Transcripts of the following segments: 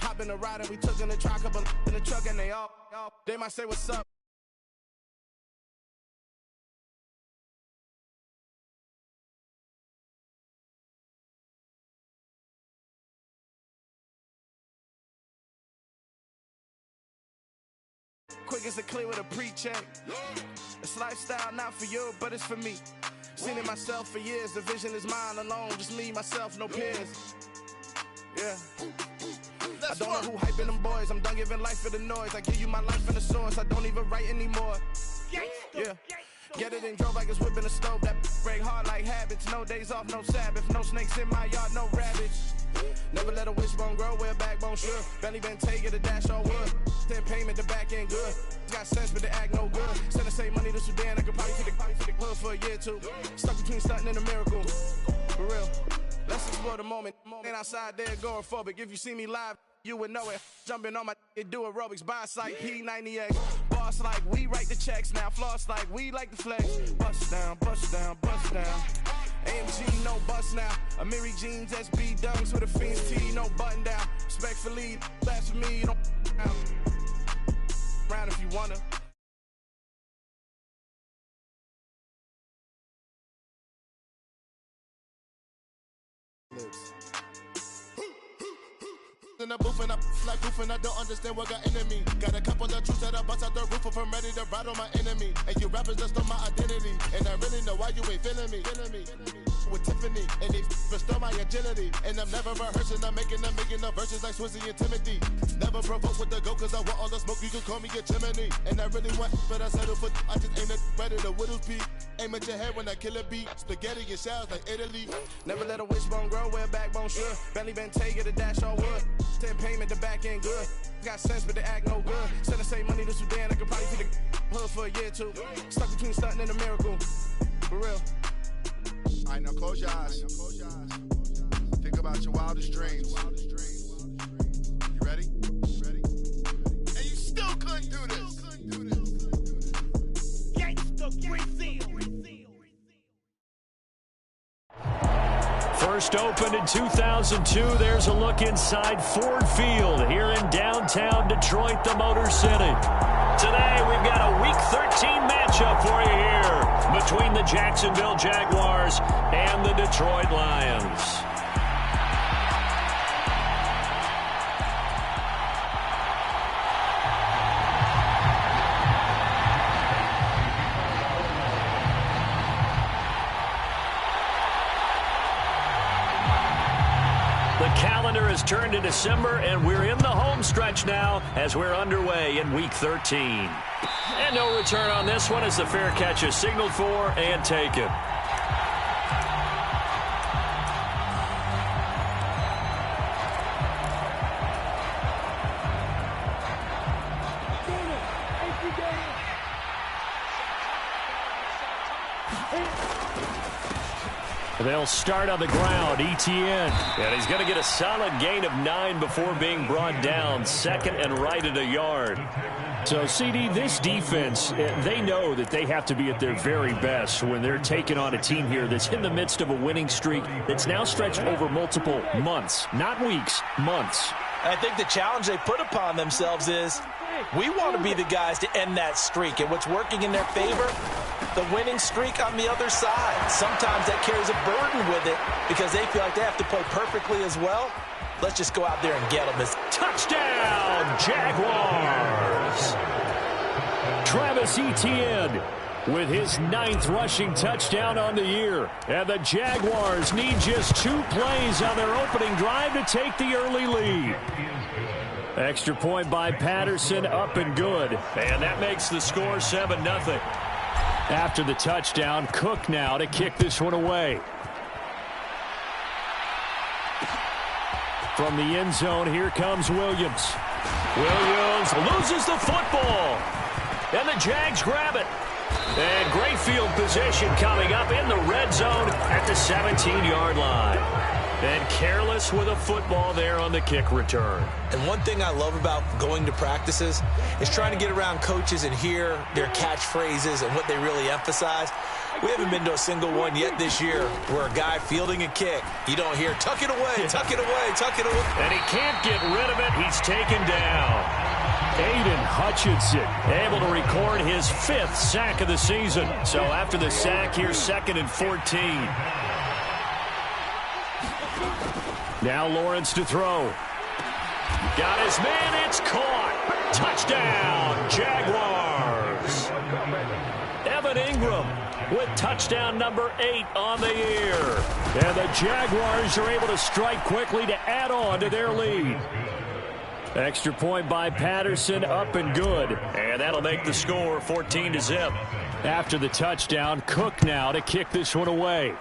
Hop in the ride and we took in the truck, couple in the truck, and they might say what's up. Quick as a clear with a pre-check. It's lifestyle not for you, but it's for me. Seen it myself for years. The vision is mine alone. Just me, myself, no peers. Yeah. I don't know who hyping them boys. I'm done giving life for the noise. I give you my life in the source. I don't even write anymore. Yeah. Get it and drove like it's whipping a stove. That break hard like habits. No days off, no Sabbath. No snakes in my yard, no rabbits. Never let a wishbone grow where a backbone should. Belly been taking the dash all wood. 10 payment, the back end good. Got sense, but the act no good. Send the same money to Sudan. I could probably take the hood for a year or two. Stuck between stunting and a miracle. For real. Let's explore the moment. Ain't outside there agoraphobic. If you see me live, you would know it. Jumping on my do aerobics. Buy site P90X. Boss like we write the checks now. Floss like we like the flex. Bust down, bust down, bust down. AMG, no bust now. Amiri jeans, SB dunks with a Fiends T, no button down. Respectfully, last for me, you don't round if you wanna. In the booth and I like goofing, I don't understand what got into me. Got a couple of truths that I bust out the roof if I'm ready to ride on my enemy. And you rappers just on my identity, and I really know why you ain't feeling me. With Tiffany, and they restore my agility. And I'm never rehearsing, I'm making the verses like Swizzy and Timothy. Never provoke with the go, cause I want all the smoke, you can call me a chimney. And I really want, but I settle for, I just aim at better the Whittles beat. Aim at your head when I kill a beat. Spaghetti and shells like Italy. Never let a wishbone grow where a backbone should. Belly been taking the dash all wood. 10 payment, the back end good. Got sense, but the act no good. Send the same money to Sudan, I could probably take the hood for a year or two. Stuck between stunting and a miracle. For real. All right, now close your eyes. Think about your wildest dreams. You ready? And you still couldn't do this. Gangsta Brazil. First opened in 2002. There's a look inside Ford Field here in downtown Detroit, the Motor City. Today, we've got a Week 13 matchup for you here between the Jacksonville Jaguars and the Detroit Lions. The calendar has turned to December, and we're in the home stretch now as we're underway in Week 13. And no return on this one as the fair catch is signaled for and taken. They'll start on the ground. Etienne. And he's going to get a solid gain of 9 before being brought down. Second and right at a yard. So, CD, this defense, they know that they have to be at their very best when they're taking on a team here that's in the midst of a winning streak that's now stretched over multiple months. Not weeks, months. I think the challenge they put upon themselves is we want to be the guys to end that streak. And what's working in their favor? The winning streak on the other side. Sometimes that carries a burden with it because they feel like they have to play perfectly as well. Let's just go out there and get them. Touchdown, Jaguars! Travis Etienne with his 9th rushing touchdown on the year. And the Jaguars need just 2 plays on their opening drive to take the early lead. Extra point by Patterson, up and good. And that makes the score 7-0. After the touchdown, Cook now to kick this one away. From the end zone, here comes Williams. Williams loses the football. And the Jags grab it. And great field position coming up in the red zone at the 17-yard line. And careless with a football there on the kick return. And one thing I love about going to practices is trying to get around coaches and hear their catchphrases and what they really emphasize. We haven't been to a single one yet this year where a guy fielding a kick, you don't hear, tuck it away, tuck it away, tuck it away. And he can't get rid of it. He's taken down. Aiden Hutchinson able to record his 5th sack of the season. So after the sack, here's 2nd and 14. Now Lawrence to throw. Got his man. It's caught. Touchdown, Jaguars. Evan Ingram with touchdown number 8 on the year. And the Jaguars are able to strike quickly to add on to their lead. Extra point by Patterson, up and good. And that'll make the score 14-0. After the touchdown, Cook now to kick this one away.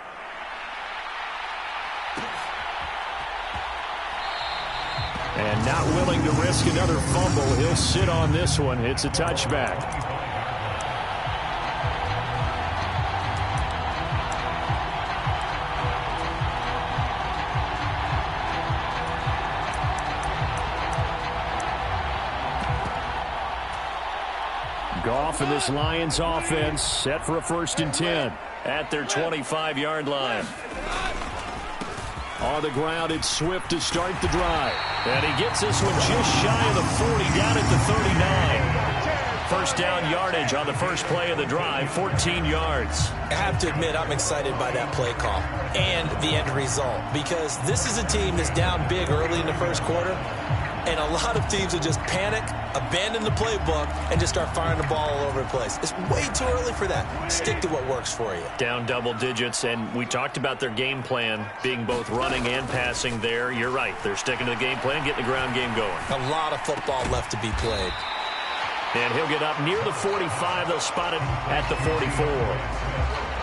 And not willing to risk another fumble, he'll sit on this one. It's a touchback. Goff and this Lions offense set for a 1st and 10 at their 25-yard line. On the ground, it's Swift to start the drive. And he gets this one just shy of the 40, down at the 39. 1st down yardage on the first play of the drive, 14 yards. I have to admit, I'm excited by that play call and the end result, because this is a team that's down big early in the first quarter, and a lot of teams will just panic, abandon the playbook, and just start firing the ball all over the place. It's way too early for that. Stick to what works for you. Down double digits, and we talked about their game plan being both running and passing there. You're right. They're sticking to the game plan, getting the ground game going. A lot of football left to be played. And he'll get up near the 45. They'll spot it at the 44.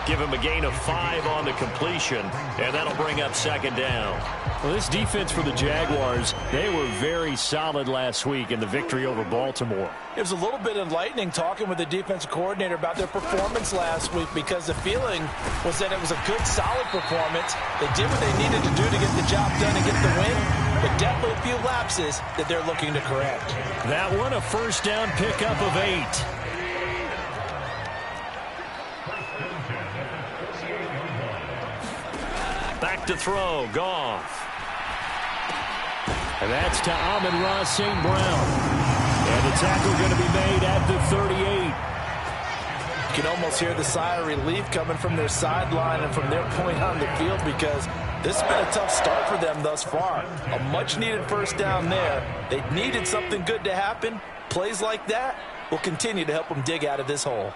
Give him a gain of 5 on the completion, and that'll bring up 2nd down. Well, this defense for the Jaguars, they were very solid last week in the victory over Baltimore. It was a little bit enlightening talking with the defensive coordinator about their performance last week, because the feeling was that it was a good, solid performance. They did what they needed to do to get the job done and get the win, but definitely a few lapses that they're looking to correct. That one, a 1st down pickup of 8. Back to throw, Goff. And that's to Amon-Ra St. Brown. And the tackle going to be made at the 38. You can almost hear the sigh of relief coming from their sideline and from their point on the field, because this has been a tough start for them thus far. A much-needed 1st down there. They needed something good to happen. Plays like that will continue to help them dig out of this hole.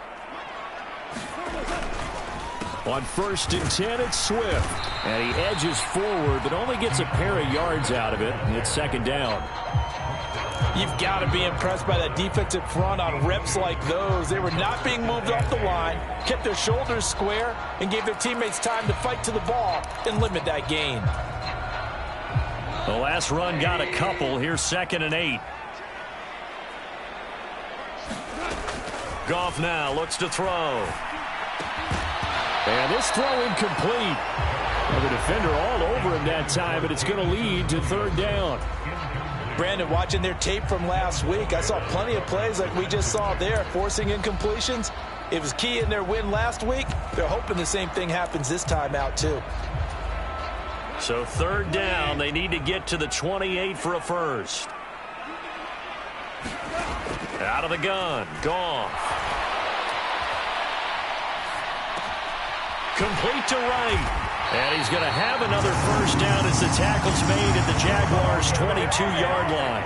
On 1st and 10, it's Swift. And he edges forward, but only gets a pair of yards out of it. And it's 2nd down. You've got to be impressed by that defensive front on reps like those. They were not being moved off the line, kept their shoulders square, and gave their teammates time to fight to the ball and limit that gain. The last run got a couple. Here's 2nd and 8. Goff now looks to throw. And this throw incomplete. Well, the defender all over him that time, but it's going to lead to 3rd down. Brandon, watching their tape from last week, I saw plenty of plays like we just saw there, forcing incompletions. It was key in their win last week. They're hoping the same thing happens this time out, too. So 3rd down, they need to get to the 28 for a 1st. Out of the gun, Goff. Complete to right. And he's going to have another 1st down as the tackle's made at the Jaguars' 22-yard line.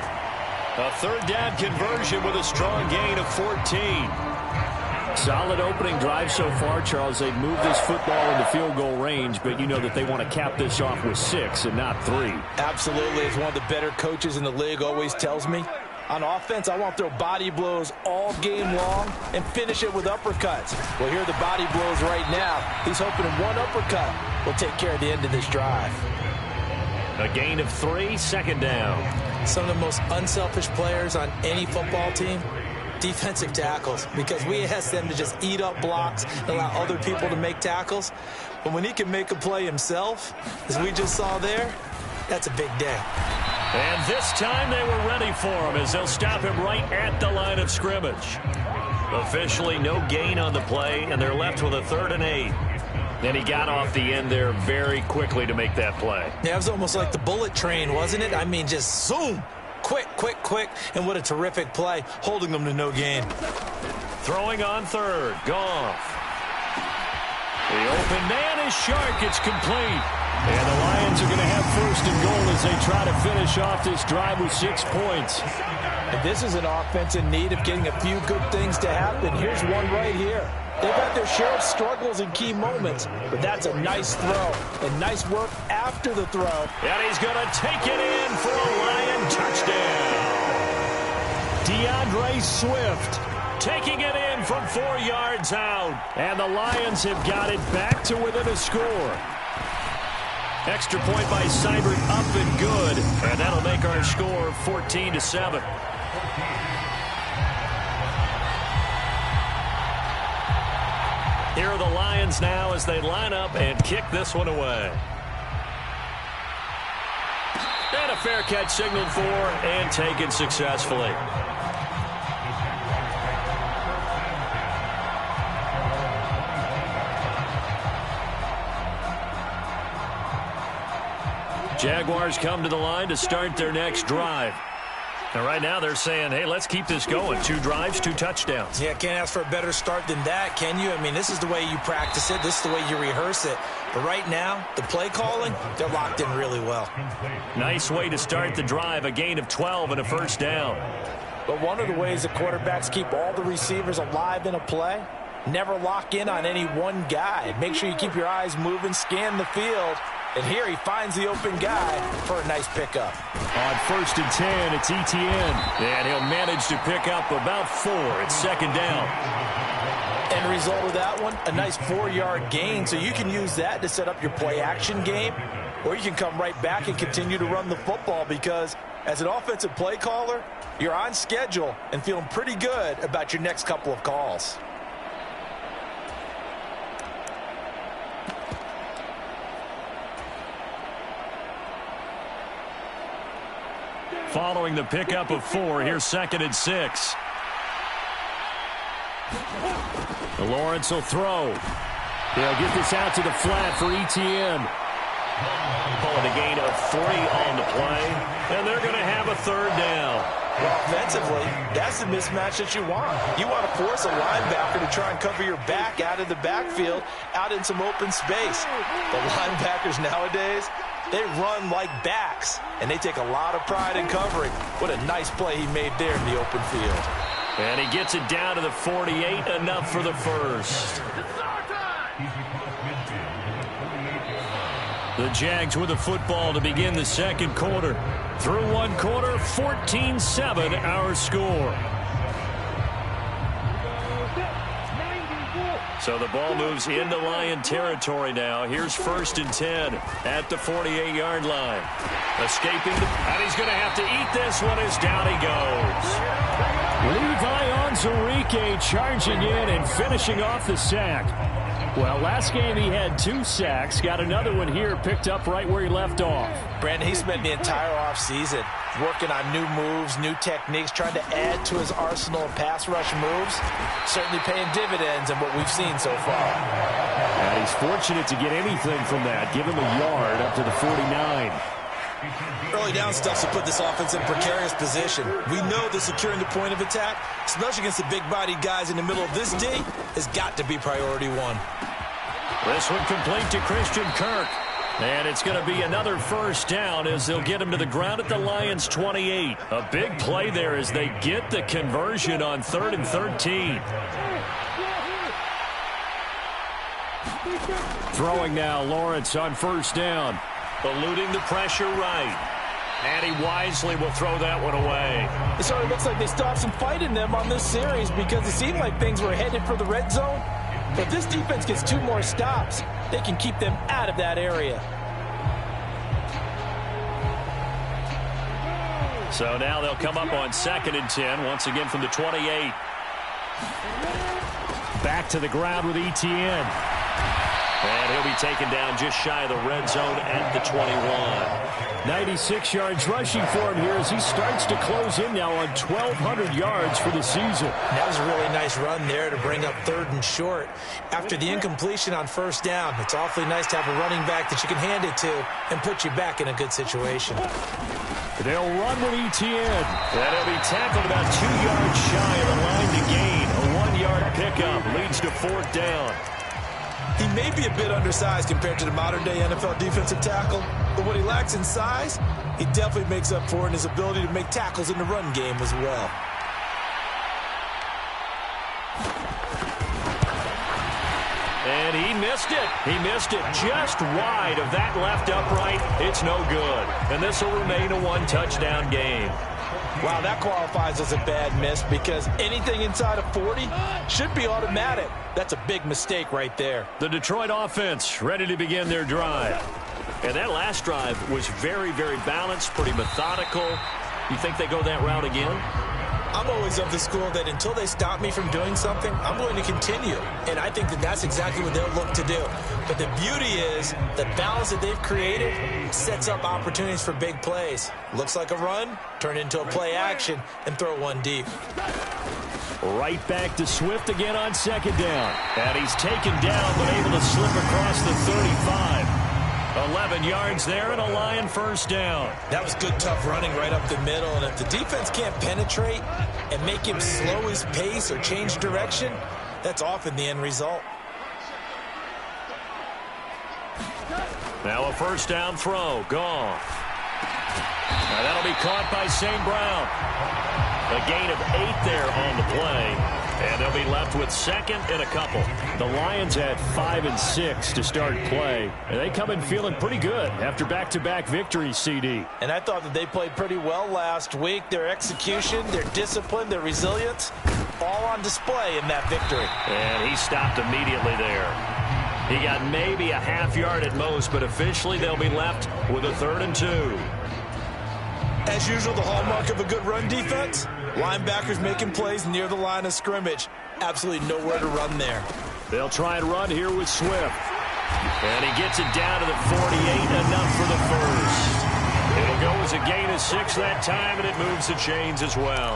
A 3rd down conversion with a strong gain of 14. Solid opening drive so far, Charles. They've moved this football into field goal range, but you know that they want to cap this off with 6 and not 3. Absolutely. As one of the better coaches in the league always tells me, on offense, I want to throw body blows all game long and finish it with uppercuts. Well, here are the body blows right now. He's hoping one uppercut will take care of the end of this drive. A gain of 3, 2nd down. Some of the most unselfish players on any football team, defensive tackles, because we ask them to just eat up blocks and allow other people to make tackles. But when he can make a play himself, as we just saw there, that's a big day. And this time they were ready for him as they'll stop him right at the line of scrimmage. Officially no gain on the play, and they're left with a 3rd and 8. And he got off the end there very quickly to make that play. Yeah, it was almost like the bullet train, wasn't it? I mean, just zoom. Quick, quick, quick. And what a terrific play, holding them to no gain. Throwing on 3rd, Goff. The open man is Shark. It's complete. And the Lions are going to have 1st and goal as they try to finish off this drive with 6 points. And this is an offense in need of getting a few good things to happen. Here's one right here. They've had their share of struggles in key moments, but that's a nice throw and nice work after the throw. And he's going to take it in for a Lion touchdown. DeAndre Swift taking it in from 4 yards out. And the Lions have got it back to within a score. Extra point by Seibert up and good. And that'll make our score 14-7. Here are the Lions now as they line up and kick this one away. And a fair catch signaled for and taken successfully. Jaguars come to the line to start their next drive. And right now they're saying, hey, let's keep this going. 2 drives, 2 touchdowns. Yeah, can't ask for a better start than that, can you? I mean, this is the way you practice it. This is the way you rehearse it. But right now, the play calling, they're locked in really well. Nice way to start the drive, a gain of 12 and a 1st down. But one of the ways that quarterbacks keep all the receivers alive in a play, never lock in on any one guy. Make sure you keep your eyes moving, scan the field. And here he finds the open guy for a nice pickup. On 1st and 10, it's Etienne. And he'll manage to pick up about 4. It's 2nd down. End result of that one, a nice 4-yard gain. So you can use that to set up your play-action game. Or you can come right back and continue to run the football because as an offensive play caller, you're on schedule and feeling pretty good about your next couple of calls. Following the pickup of 4, here's 2nd and 6. Lawrence will throw. He'll get this out to the flat for Etienne. Pulling a gain of 3 on the play. And they're going to have a 3rd down. Well, offensively, that's the mismatch that you want. You want to force a linebacker to try and cover your back out of the backfield, out in some open space. The linebackers nowadays, they run like backs, and they take a lot of pride in covering. What a nice play he made there in the open field. And he gets it down to the 48, enough for the 1st. The Jags with the football to begin the 2nd quarter. Through 1 quarter, 14-7 our score. So the ball moves into Lion territory now. Here's 1st and 10 at the 48-yard line. Escaping, and he's going to have to eat this one as down he goes. Levi Onwuzurike charging in and finishing off the sack. Well, last game he had 2 sacks. Got another one here picked up right where he left off. Brandon, he spent the entire offseason working on new moves, new techniques, trying to add to his arsenal of pass rush moves. Certainly paying dividends in what we've seen so far. And he's fortunate to get anything from that. Give him a yard up to the 49. Early down stuff to put this offense in precarious position. We know that securing the point of attack, especially against the big-bodied guys in the middle of this D, has got to be priority 1. This one complete to Christian Kirk. And it's going to be another 1st down as they'll get him to the ground at the Lions' 28. A big play there as they get the conversion on 3rd and 13. Throwing now, Lawrence on 1st down. Eluding the pressure right. And he wisely will throw that one away. It sort of looks like they stopped some fight in them on this series because it seemed like things were headed for the red zone. But if this defense gets 2 more stops, they can keep them out of that area. So now they'll come up on 2nd and 10, once again from the 28. Back to the ground with Etienne. And he'll be taken down just shy of the red zone at the 21. 96 yards rushing for him here as he starts to close in now on 1,200 yards for the season. That was a really nice run there to bring up 3rd and short. After the incompletion on 1st down, it's awfully nice to have a running back that you can hand it to and put you back in a good situation. They'll run with Etienne. And he'll be tackled about 2 yards shy of the line to gain. A 1-yard pickup leads to 4th down. He may be a bit undersized compared to the modern-day NFL defensive tackle, but what he lacks in size, he definitely makes up for in his ability to make tackles in the run game as well. And he missed it. He missed it just wide of that left upright. It's no good. And this will remain a 1-touchdown game. Wow, that qualifies as a bad miss because anything inside of 40 should be automatic. That's a big mistake right there. The Detroit offense ready to begin their drive. And that last drive was very, very balanced, pretty methodical. You think they go that route again? I'm always of the school that until they stop me from doing something, I'm going to continue. And I think that that's exactly what they'll look to do. But the beauty is the balance that they've created sets up opportunities for big plays. Looks like a run, turn into a play action, and throw one deep. Right back to Swift again on 2nd down. And he's taken down but able to slip across the 35. 11 yards there and a Lion 1st down. That was good, tough running right up the middle. And if the defense can't penetrate and make him slow his pace or change direction, that's often the end result. Now a 1st down throw. Goff. Now that'll be caught by St. Brown. A gain of 8 there on the play. And they'll be left with 2nd and a couple. The Lions had 5 and 6 to start play. And they come in feeling pretty good after back-to-back victories, CD. And I thought that they played pretty well last week. Their execution, their discipline, their resilience, all on display in that victory. And he stopped immediately there. He got maybe a half yard at most, but officially they'll be left with a 3rd and 2. As usual, the hallmark of a good run defense, linebackers making plays near the line of scrimmage. Absolutely nowhere to run there. They'll try and run here with Swift. And he gets it down to the 48, enough for the 1st. It'll go as a gain of 6 that time, and it moves the chains as well.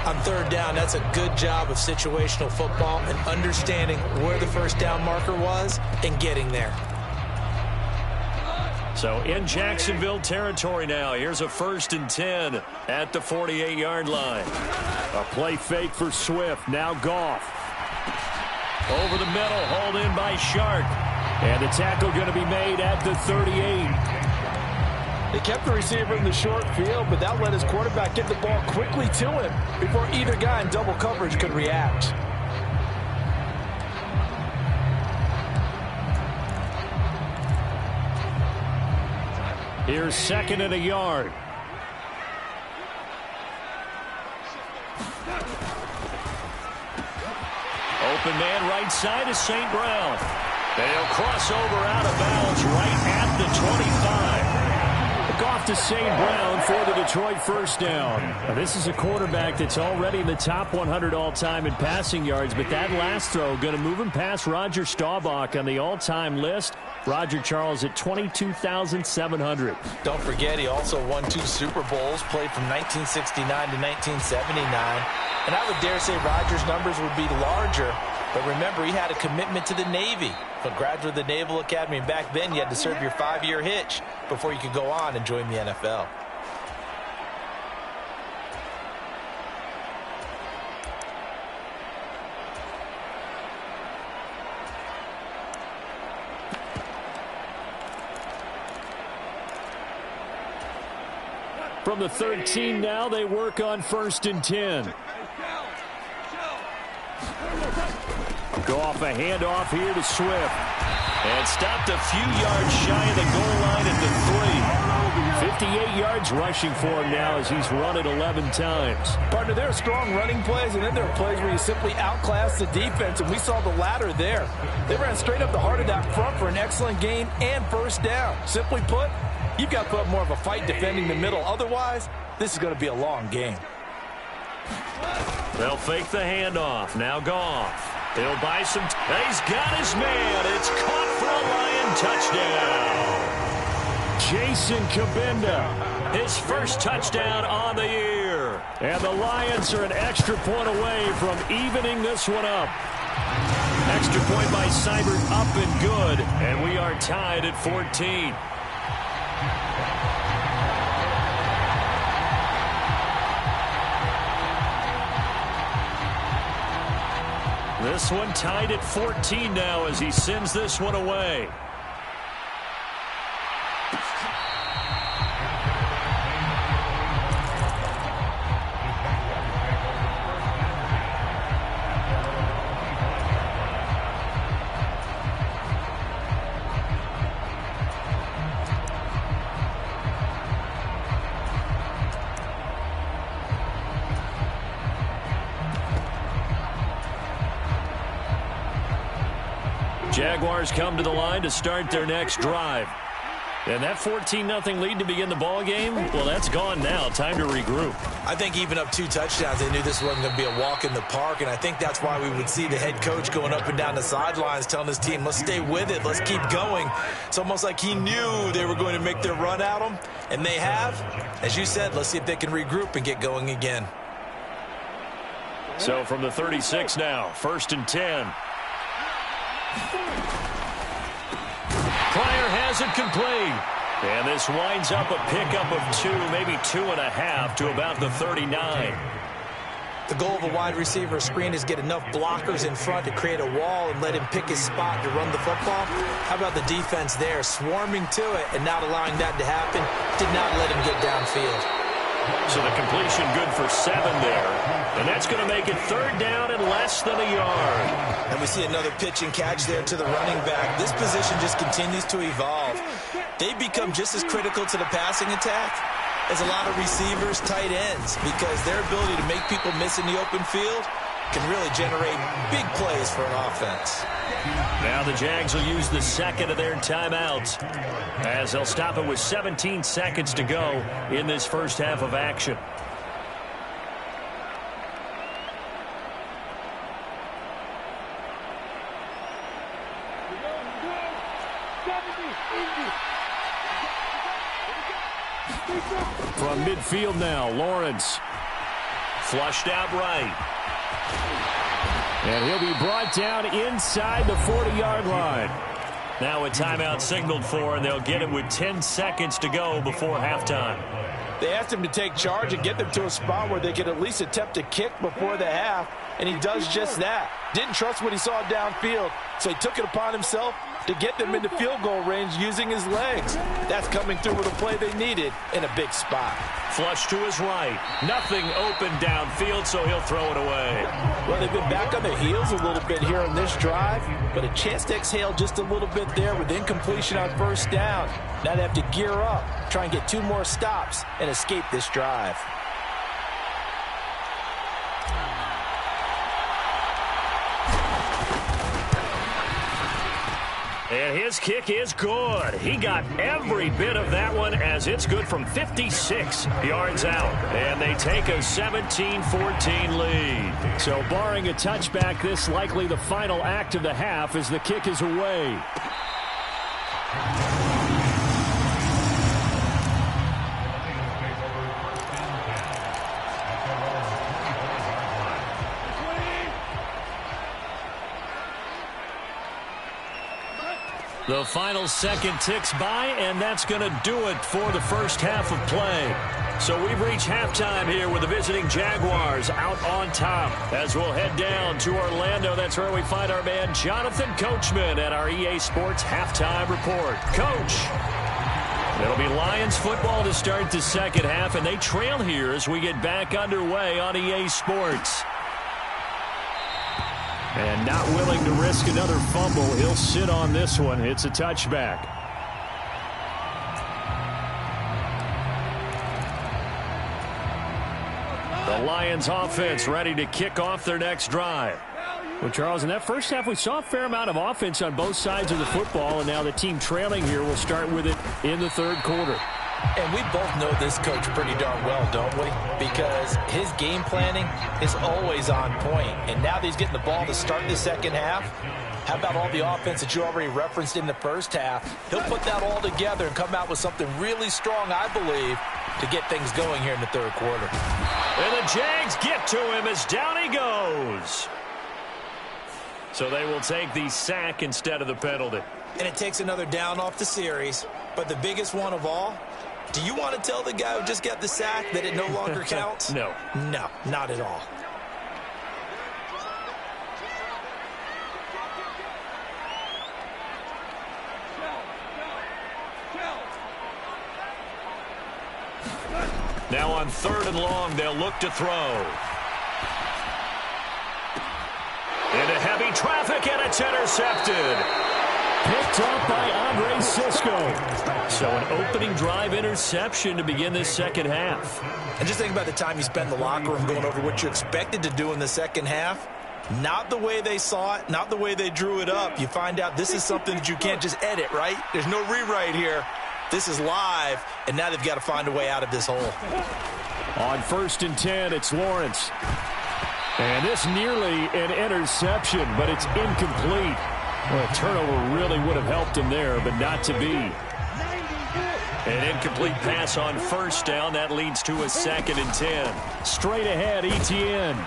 On 3rd down, that's a good job of situational football and understanding where the 1st down marker was and getting there. So in Jacksonville territory now. Here's a 1st and 10 at the 48-yard line. A play fake for Swift. Now Goff. Over the middle, hauled in by Shark. And the tackle going to be made at the 38. They kept the receiver in the short field, but that let his quarterback get the ball quickly to him before either guy in double coverage could react. Here's 2nd and a yard. Open man right side is St. Brown. They'll cross over out of bounds right at the 25. Off to St. Brown for the Detroit 1st down. Now, this is a quarterback that's already in the top 100 all-time in passing yards, but that last throw going to move him past Roger Staubach on the all-time list. Roger Charles at 22,700. Don't forget, he also won 2 Super Bowls, played from 1969 to 1979. And I would dare say Roger's numbers would be larger. But remember, he had a commitment to the Navy. A graduate of the Naval Academy, and back then you had to serve your 5-year hitch before you could go on and join the NFL. From the 13 now, they work on 1st and 10. Go off a handoff here to Swift. And stopped a few yards shy of the goal line at the 3. 58 yards rushing for him now as he's run it 11 times. Partner, there are strong running plays, and then there are plays where you simply outclass the defense, and we saw the latter there. They ran straight up the heart of that front for an excellent gain and 1st down. Simply put, you've got to put up more of a fight defending the middle. Otherwise, this is going to be a long game. They'll fake the handoff. Now Goff. 2nd and 10. They'll try and run here with Swift. And stopped a few yards shy of the goal line at the 3. 58 yards rushing for him now as he's run it 11 times. 58 yards rushing for him now as he's run it 11 times. So they'll fake the handoff. Now Goff. He'll buy some. He's got his man. It's caught for a Lion touchdown. Jason Kabinda, his first touchdown on the year. And the Lions are an extra point away from evening this one up. Extra point by Seibert up and good. And we are tied at 14. This one tied at 14 now as he sends this one away. Jaguars come to the line to start their next drive. And that 14-0 lead to begin the ball game, well, that's gone now. Time to regroup. I think even up 2 touchdowns, they knew this wasn't going to be a walk in the park, and I think that's why we would see the head coach going up and down the sidelines telling his team, let's stay with it, let's keep going. It's almost like he knew they were going to make their run at him, and they have. As you said, let's see if they can regroup and get going again. So from the 36 now, 1st and 10. Pryor has it complete. And this winds up a pickup of 2, maybe 2.5 to about the 39. The goal of a wide receiver screen is get enough blockers in front to create a wall and let him pick his spot to run the football. How about the defense there, swarming to it and not allowing that to happen? Did not let him get downfield. So the completion good for 7 there. And that's going to make it 3rd down and less than a yard. And we see another pitch and catch there to the running back. This position just continues to evolve. They become just as critical to the passing attack as a lot of receivers, tight ends, because their ability to make people miss in the open field can really generate big plays for an offense. Now the Jags will use the second of their timeouts as they'll stop it with 17 seconds to go in this first half of action. From midfield now, Lawrence. Flushed out right. And he'll be brought down inside the 40-yard line. Now a timeout signaled for, and they'll get it with 10 seconds to go before halftime. They asked him to take charge and get them to a spot where they could at least attempt a kick before the half, and he does just that. Didn't trust what he saw downfield, so he took it upon himself to get them into field goal range using his legs. That's coming through with a play they needed in a big spot. Flush to his right. Nothing open downfield, so he'll throw it away. Well, they've been back on their heels a little bit here on this drive, but a chance to exhale just a little bit there with incompletion on 1st down. Now they have to gear up, try and get 2 more stops, and escape this drive. And his kick is good. He got every bit of that one as it's good from 56 yards out. And they take a 17-14 lead. So barring a touchback, this likely the final act of the half as the kick is away. The final second ticks by, and that's going to do it for the first half of play. So we've reached halftime here with the visiting Jaguars out on top. As we'll head down to Orlando, that's where we find our man Jonathan Coachman at our EA Sports Halftime Report. Coach, it'll be Lions football to start the second half, and they trail here as we get back underway on EA Sports. And not willing to risk another fumble, he'll sit on this one. It's a touchback. The Lions offense ready to kick off their next drive. Well, Charles, in that first half, we saw a fair amount of offense on both sides of the football, and now the team trailing here will start with it in the 3rd quarter. And we both know this coach pretty darn well, don't we? Because his game planning is always on point. And now that he's getting the ball to start the second half, how about all the offense that you already referenced in the first half? He'll put that all together and come out with something really strong, I believe, to get things going here in the third quarter. And the Jags get to him as down he goes. So they will take the sack instead of the penalty. And it takes another down off the series. But the biggest one of all, do you want to tell the guy who just got the sack that it no longer counts? No. No, not at all. Now on 3rd and long, they'll look to throw. Into heavy traffic, and it's intercepted. Picked up by Andre Sisco. So an opening drive interception to begin this second half. And just think about the time you spend in the locker room going over what you expected to do in the second half. Not the way they saw it, not the way they drew it up. You find out this is something that you can't just edit, right? There's no rewrite here. This is live, and now they've got to find a way out of this hole. On 1st and 10, it's Lawrence. And this nearly an interception, but it's incomplete. Well, a turnover really would have helped him there, but not to be. An incomplete pass on 1st down. That leads to a 2nd and 10. Straight ahead, Etienne.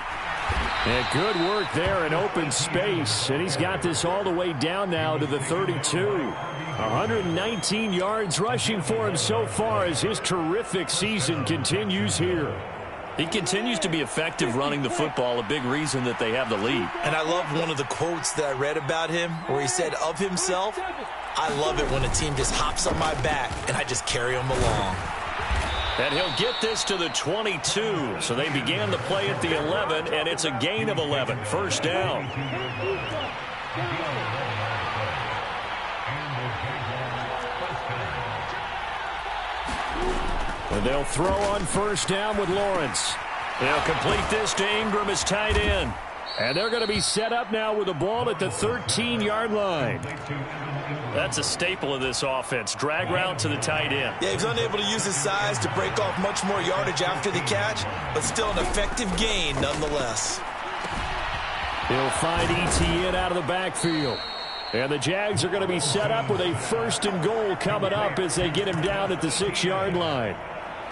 And good work there in open space. And he's got this all the way down now to the 32. 119 yards rushing for him so far as his terrific season continues here. He continues to be effective running the football, a big reason that they have the lead. And I love one of the quotes that I read about him where he said of himself, "I love it when a team just hops on my back and I just carry them along." And he'll get this to the 22. So they began the play at the 11, and it's a gain of 11. 1st down. And they'll throw on 1st down with Lawrence. They'll complete this to Ingram as tight end. And they're going to be set up now with the ball at the 13-yard line. That's a staple of this offense. Drag route to the tight end. Yeah, he's unable to use his size to break off much more yardage after the catch, but still an effective gain nonetheless. He'll find Etienne out of the backfield. And the Jags are going to be set up with a 1st and goal coming up as they get him down at the 6-yard line.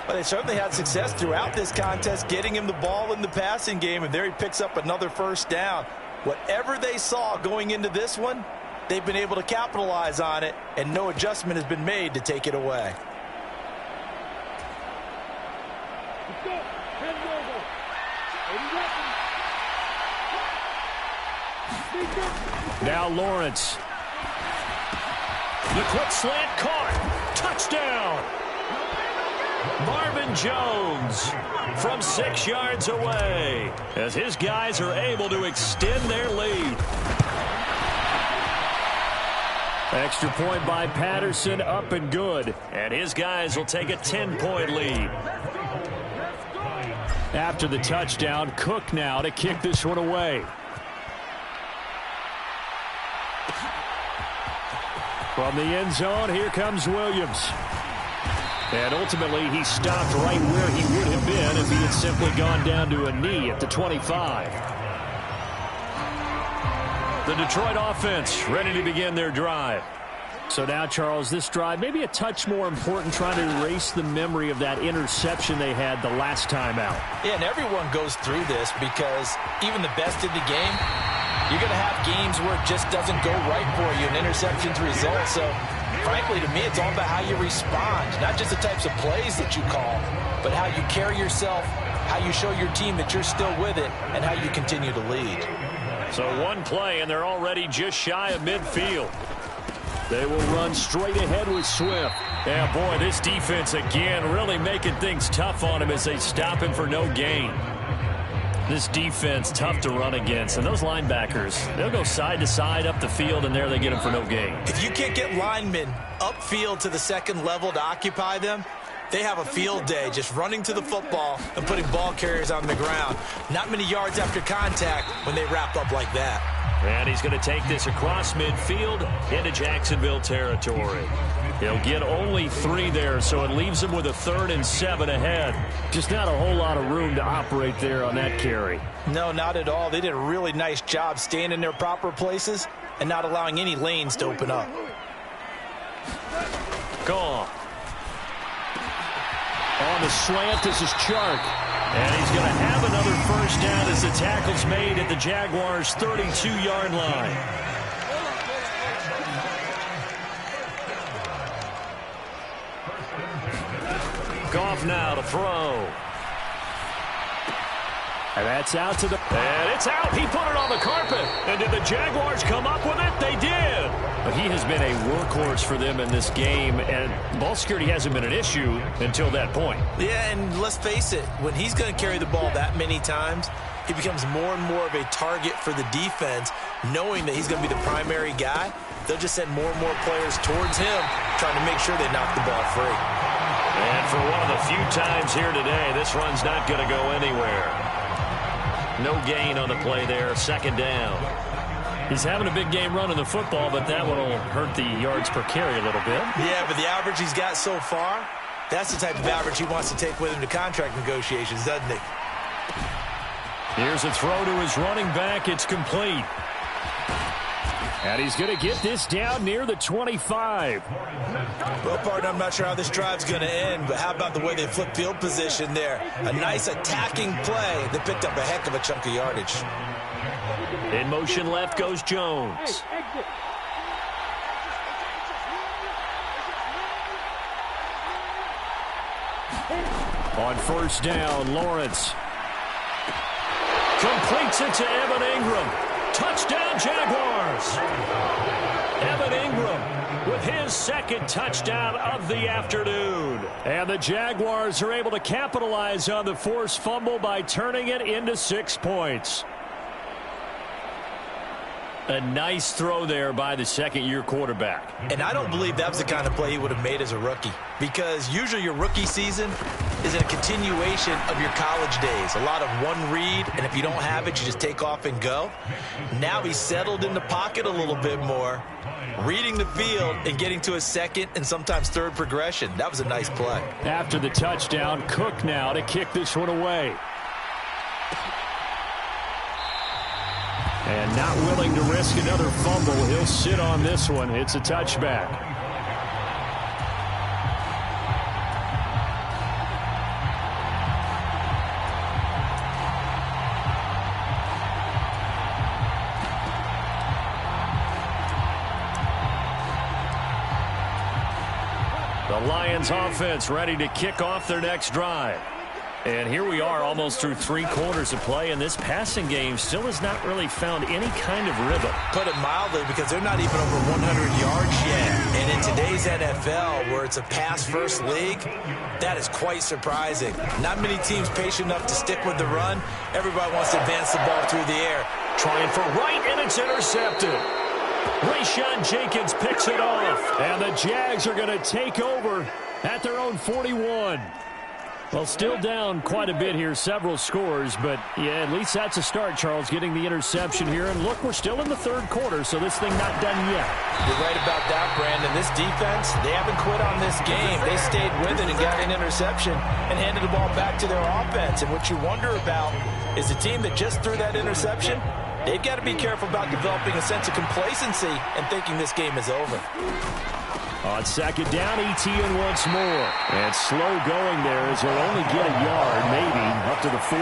Well, they certainly had success throughout this contest, getting him the ball in the passing game, and there he picks up another 1st down. Whatever they saw going into this one, they've been able to capitalize on it, and no adjustment has been made to take it away. Now Lawrence. The quick slant caught. Touchdown. Marvin Jones from 6 yards away as his guys are able to extend their lead. Extra point by Patterson, up and good. And his guys will take a 10-point lead. After the touchdown, Cook now to kick this one away. From the end zone, here comes Williams. And ultimately, he stopped right where he would have been if he had simply gone down to a knee at the 25. The Detroit offense ready to begin their drive. So now, Charles, this drive maybe a touch more important, trying to erase the memory of that interception they had the last time out. Yeah, and everyone goes through this because even the best in the game, you're going to have games where it just doesn't go right for you, and interceptions result. So, frankly, to me, it's all about how you respond, not just the types of plays that you call, but how you carry yourself, how you show your team that you're still with it, and how you continue to lead. So one play, and they're already just shy of midfield. They will run straight ahead with Swift. Yeah, boy, this defense again really making things tough on him as they stop him for no gain. This defense tough to run against, and those linebackers, they'll go side to side up the field, and there they get them for no gain. If you can't get linemen upfield to the second level to occupy them, they have a field day just running to the football and putting ball carriers on the ground. Not many yards after contact when they wrap up like that. And he's going to take this across midfield into Jacksonville territory. He'll get only 3 there, so it leaves him with a 3rd and 7 ahead. Just not a whole lot of room to operate there on that carry. No, not at all. They did a really nice job staying in their proper places and not allowing any lanes to open up. Gone. On the slant, this is Chark. And he's going to have another first down as the tackle's made at the Jaguars' 32-yard line. Goff now to throw. And that's out to the... And it's out. He put it on the carpet. And did the Jaguars come up with it? They did. But he has been a workhorse for them in this game, and ball security hasn't been an issue until that point. Yeah, and let's face it, when he's going to carry the ball that many times, he becomes more and more of a target for the defense, knowing that he's going to be the primary guy. They'll just send more and more players towards him, trying to make sure they knock the ball free. And for one of the few times here today, this run's not going to go anywhere. No gain on the play there, 2nd down. He's having a big game running the football, but that one will hurt the yards per carry a little bit. Yeah, but the average he's got so far, that's the type of average he wants to take with him to contract negotiations, doesn't he? Here's a throw to his running back. It's complete. And he's going to get this down near the 25. Well, partner, I'm not sure how this drive's going to end, but how about the way they flip field position there? A nice attacking play. They picked up a heck of a chunk of yardage. In motion left goes Jones. On first down, Lawrence completes it to Evan Ingram. Touchdown, Jaguars. Evan Ingram with his 2nd touchdown of the afternoon. And the Jaguars are able to capitalize on the forced fumble by turning it into 6 points. A nice throw there by the 2nd-year quarterback. And I don't believe that was the kind of play he would have made as a rookie, because usually your rookie season is a continuation of your college days. A lot of one read, and if you don't have it, you just take off and go. Now he's settled in the pocket a little bit more, reading the field and getting to a 2nd and sometimes 3rd progression. That was a nice play. After the touchdown, Cook now to kick this one away. And not willing to risk another fumble. He'll sit on this one. It's a touchback. The Lions offense ready to kick off their next drive. And here we are almost through 3 quarters of play, and this passing game still has not really found any kind of rhythm. Put it mildly, because they're not even over 100 yards yet. And in today's NFL, where it's a pass-first league, that is quite surprising. Not many teams patient enough to stick with the run. Everybody wants to advance the ball through the air. Trying for right, and it's intercepted. Rayshon Jenkins picks it off, and the Jags are going to take over at their own 41. Well, still down quite a bit here, several scores, but yeah, at least that's a start, Charles, getting the interception here. And look, we're still in the 3rd quarter, so this thing not done yet. You're right about that, Brandon. This defense, they haven't quit on this game. They stayed with it and got an interception and handed the ball back to their offense. And what you wonder about is the team that just threw that interception, they've got to be careful about developing a sense of complacency and thinking this game is over. On 2nd down, Etienne once more. And slow going there as he'll only get a yard, maybe, up to the 41.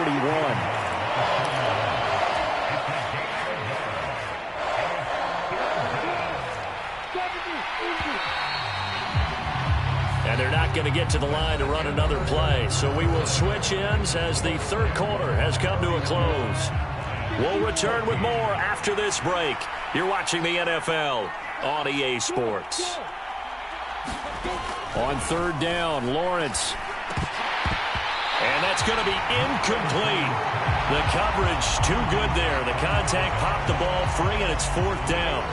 And they're not going to get to the line to run another play. So we will switch ends as the 3rd quarter has come to a close. We'll return with more after this break. You're watching the NFL on EA Sports. On 3rd down, Lawrence. And that's going to be incomplete. The coverage too good there. The contact popped the ball free, and it's 4th down.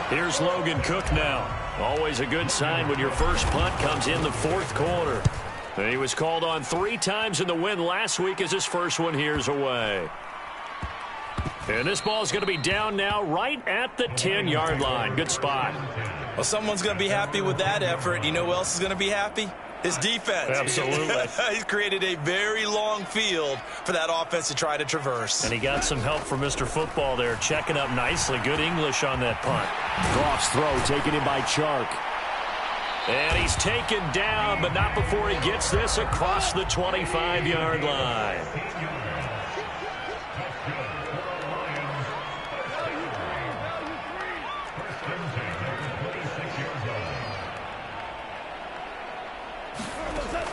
Here's Logan Cook now. Always a good sign when your first punt comes in the 4th quarter. And he was called on 3 times in the win last week as his first one here's away. And this ball is going to be down now right at the 10-yard line. Good spot. Well, someone's going to be happy with that effort. You know who else is going to be happy? His defense. Absolutely. He's created a very long field for that offense to try to traverse. And he got some help from Mr. Football there, checking up nicely. Good English on that punt. Goff's throw taken in by Chark. And he's taken down, but not before he gets this across the 25-yard line.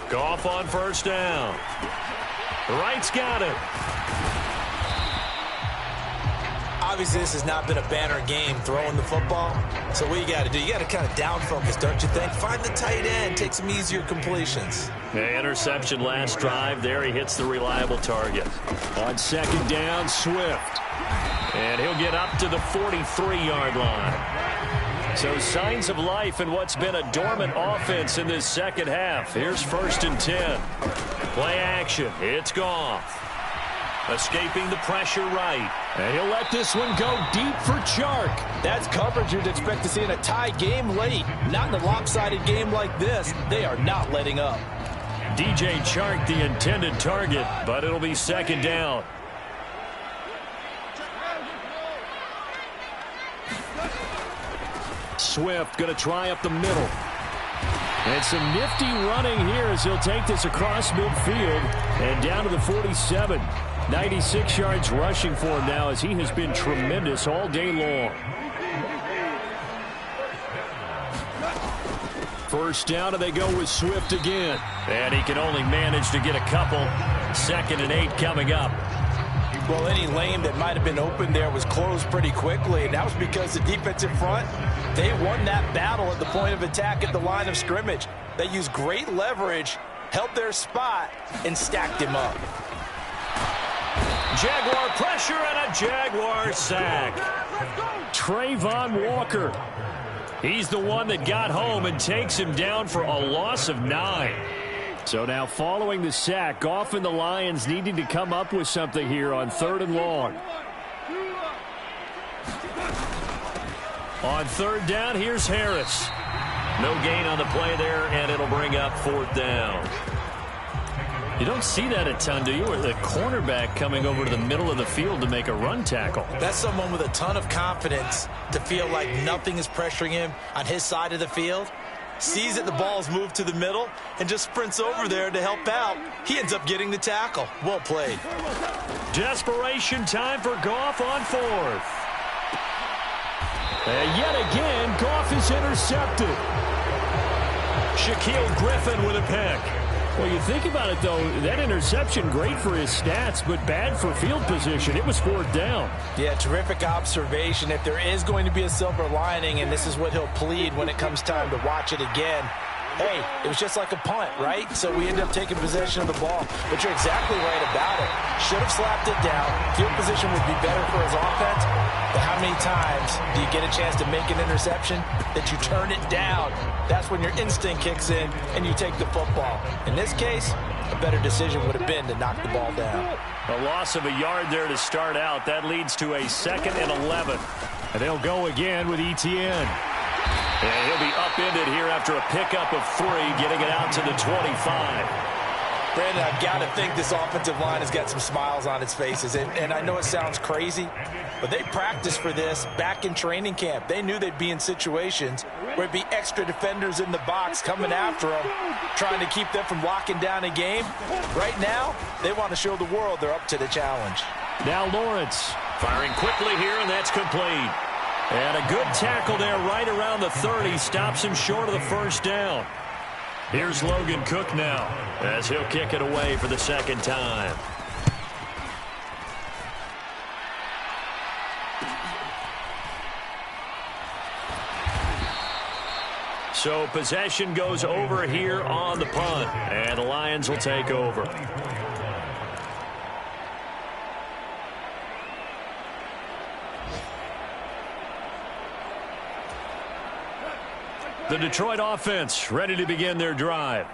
Goff on first down. Wright's got it. Obviously, this has not been a banner game throwing the football. So what you got to do, you got to kind of down focus, don't you think? Find the tight end, take some easier completions. The interception last drive. There he hits the reliable target. On second down, Swift. And he'll get up to the 43-yard line. So signs of life in what's been a dormant offense in this second half. Here's 1st and 10. Play action. It's Goff. Escaping the pressure right. And he'll let this one go deep for Chark. That's coverage you'd expect to see in a tie game late. Not in a lopsided game like this. They are not letting up. DJ Chark the intended target, but it'll be second down. Swift going to try up the middle. And some nifty running here as he'll take this across midfield and down to the 47. 96 yards rushing for him now as he has been tremendous all day long. First down, and they go with Swift again. And he can only manage to get a couple. 2nd and 8 coming up. Well, any lane that might have been open there was closed pretty quickly, and that was because the defensive front, they won that battle at the point of attack at the line of scrimmage. They used great leverage, held their spot, and stacked him up. Jaguar pressure and a Jaguar sack. Trayvon Walker. He's the one that got home and takes him down for a loss of 9. So now following the sack, Goff and the Lions needing to come up with something here on 3rd and long. On 3rd down, here's Harris. No gain on the play there, and it'll bring up 4th down. You don't see that a ton, do you? With a cornerback coming over to the middle of the field to make a run tackle. That's someone with a ton of confidence to feel like nothing is pressuring him on his side of the field. Sees that the ball's moved to the middle and just sprints over there to help out. He ends up getting the tackle. Well played. Desperation time for Goff on 4th. And yet again, Goff is intercepted. Shaquille Griffin with a pick. Well, you think about it, though, that interception, great for his stats, but bad for field position. It was 4th down. Yeah, terrific observation. If there is going to be a silver lining, and this is what he'll plead when it comes time to watch it again, hey, it was just like a punt, right? So we end up taking possession of the ball. But you're exactly right about it. Should have slapped it down. Field position would be better for his offense. But how many times do you get a chance to make an interception that you turn it down? That's when your instinct kicks in and you take the football. In this case, a better decision would have been to knock the ball down. A loss of a yard there to start out. That leads to a 2nd and 11. And they'll go again with Etienne. And he'll be upended here after a pickup of 3, getting it out to the 25. Brandon, I've got to think this offensive line has got some smiles on its faces. And I know it sounds crazy, but they practiced for this back in training camp. They knew they'd be in situations where it'd be extra defenders in the box coming after them, trying to keep them from locking down a game. Right now, they want to show the world they're up to the challenge. Now Lawrence firing quickly here, and that's complete. And a good tackle there right around the 30. Stops him short of the 1st down. Here's Logan Cook now as he'll kick it away for the 2nd time. So possession goes over here on the punt, and the Lions will take over. The Detroit offense ready to begin their drive.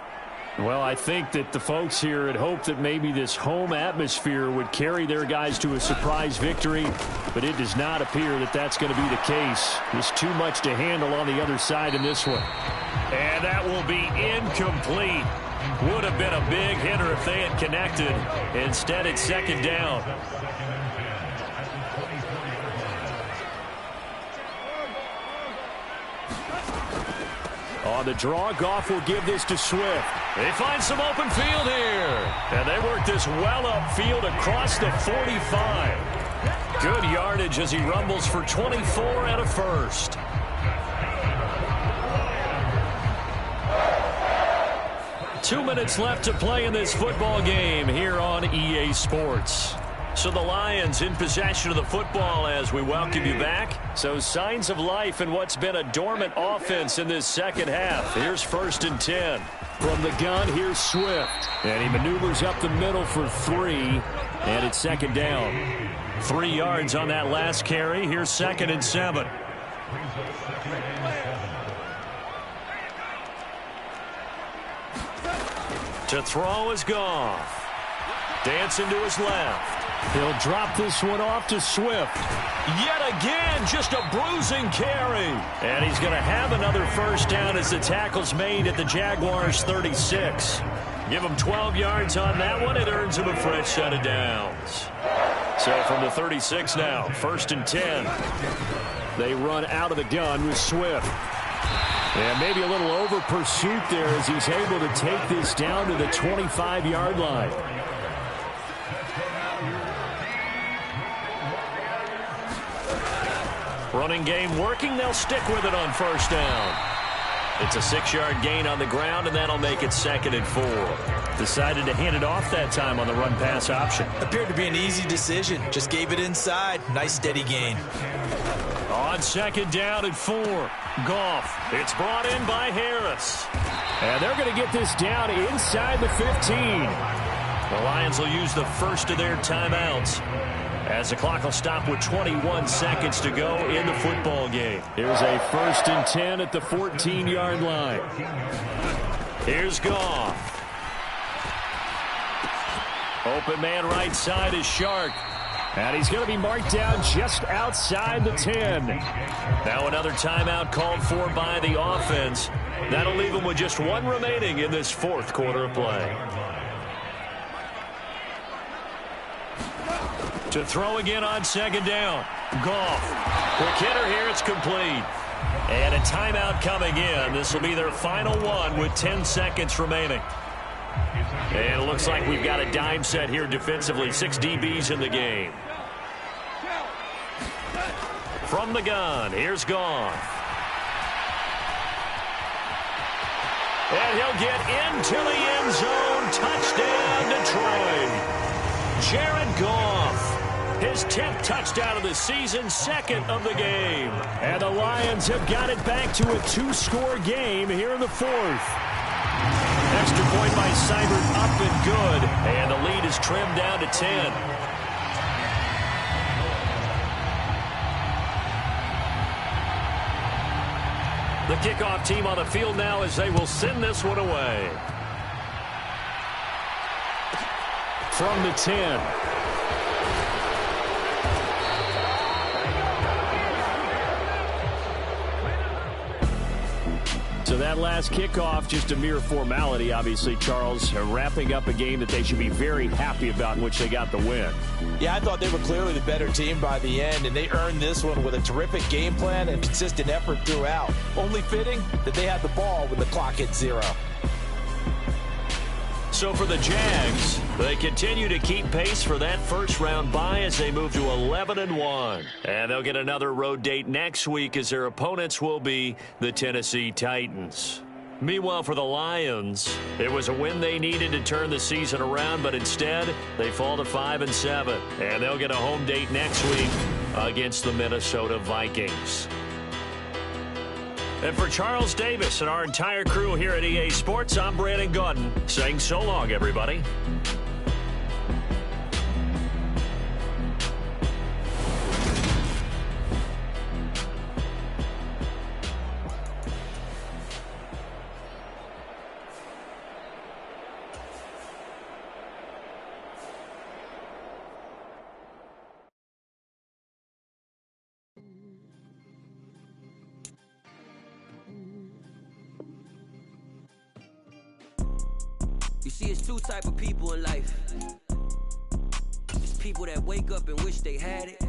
Well, I think that the folks here had hoped that maybe this home atmosphere would carry their guys to a surprise victory, but it does not appear that that's going to be the case. There's too much to handle on the other side in this one. And that will be incomplete. Would have been a big hitter if they had connected. Instead, it's second down. On the draw, Goff will give this to Swift. They find some open field here. And they work this well upfield across the 45. Good yardage as he rumbles for 24 and a first. Two minutes left to play in this football game here on EA Sports. So the Lions in possession of the football as we welcome you back. So signs of life in what's been a dormant offense in this second half. Here's 1st and 10. From the gun, here's Swift. And he maneuvers up the middle for 3. And it's second down. 3 yards on that last carry. Here's 2nd and 7. To throw is Goff. Dancing to his left. He'll drop this one off to Swift. Yet again, just a bruising carry. And he's going to have another first down as the tackle's made at the Jaguars' 36. Give him 12 yards on that one. It earns him a fresh set of downs. So from the 36 now, 1st and 10. They run out of the gun with Swift. And maybe a little over pursuit there as he's able to take this down to the 25-yard line. Running game working. They'll stick with it on first down. It's a 6-yard gain on the ground, and that'll make it 2nd and 4. Decided to hand it off that time on the run-pass option. Appeared to be an easy decision. Just gave it inside. Nice steady gain. On 2nd down and 4. Goff. It's brought in by Harris. And they're going to get this down inside the 15. The Lions will use the first of their timeouts as the clock will stop with 21 seconds to go in the football game. Here's a 1st and 10 at the 14-yard line. Here's Goff. Open man right side is Shark. And he's going to be marked down just outside the 10. Now another timeout called for by the offense. That'll leave them with just one remaining in this 4th quarter of play. To throw again on 2nd down. Goff. Quick hitter here. It's complete. And a timeout coming in. This will be their final one with 10 seconds remaining. And it looks like we've got a dime set here defensively. 6 DBs in the game. From the gun, here's Goff. And he'll get into the end zone. Touchdown, Detroit. Jared Goff. His 10th touchdown of the season, 2nd of the game. And the Lions have got it back to a 2-score game here in the 4th. Extra point by Seibert up and good. And the lead is trimmed down to 10. The kickoff team on the field now as they will send this one away. From the 10. So that last kickoff, just a mere formality, obviously, Charles, wrapping up a game that they should be very happy about in which they got the win. Yeah, I thought they were clearly the better team by the end, and they earned this one with a terrific game plan and consistent effort throughout. Only fitting that they had the ball when the clock hit 0. So for the Jags, they continue to keep pace for that first-round bye as they move to 11-1. And they'll get another road date next week as their opponents will be the Tennessee Titans. Meanwhile, for the Lions, it was a win they needed to turn the season around, but instead, they fall to 5-7. And they'll get a home date next week against the Minnesota Vikings. And for Charles Davis and our entire crew here at EA Sports, I'm Brandon Gaudin saying so long, everybody. You see, it's two type of people in life. It's people that wake up and wish they had it,